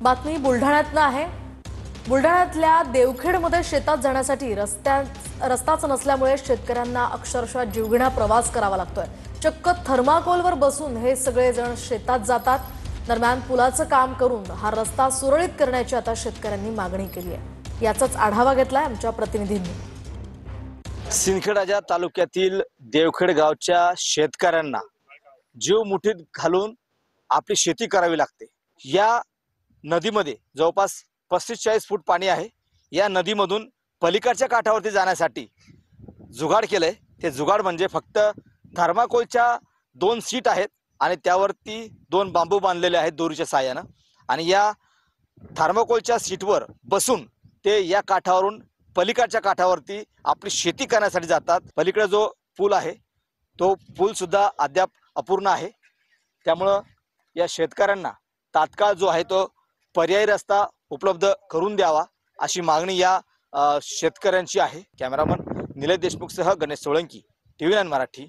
बातमी बुलढाण्यातनं आहे। बुलढाण्यातल्या देवखेडमध्ये शेतात जाण्यासाठी रस्ताच नसल्यामुळे शेतकऱ्यांना अक्षरशः जीवघेणा प्रवास करावा लागतोय। चक्क थर्माकोलवर बसून हे सगळे जण शेतात जातात। दरम्यान पुलाचं काम करून हा रस्ता सुरळीत करण्याची आता शेतकऱ्यांनी मागणी केली आहे। याचाच आढावा घेतलाय आमच्या प्रतिनिधींनी। सिंदखेड तालुक्यातील देवखेड गावच्या शेतकऱ्यांना जीव मुठीत घालून आपली शेती करावी लागते। या नदीमध्ये जवळपास 35-40 फूट पाणी आहे। या नदीमधून पलीकडच्या काठावरती जाण्यासाठी जुगाड केलंय। ते जुगाड म्हणजे फक्त थर्माकोलच्या 2 सीट आहेत आणि त्यावरती 2 बांबू बांधलेले आहेत दोरीच्या साहाय्याने आणि या थर्माकोलच्या सीटवर बसून ते या काठावरून पलीकडच्या काठावरती आपली शेती करण्यासाठी जातात। पलीकडे जो पूल आहे तो पूल सुद्धा अद्याप अपूर्ण आहे। त्यामुळे या शेतकऱ्यांना तात्काळ जो आहे तो पर्यायी रस्ता उपलब्ध करून द्यावा अशी मागणी या शेतकऱ्यांची आहे। कॅमेरामन निलेश देशमुखसह गणेश सोळंकी, TV9 मराठी।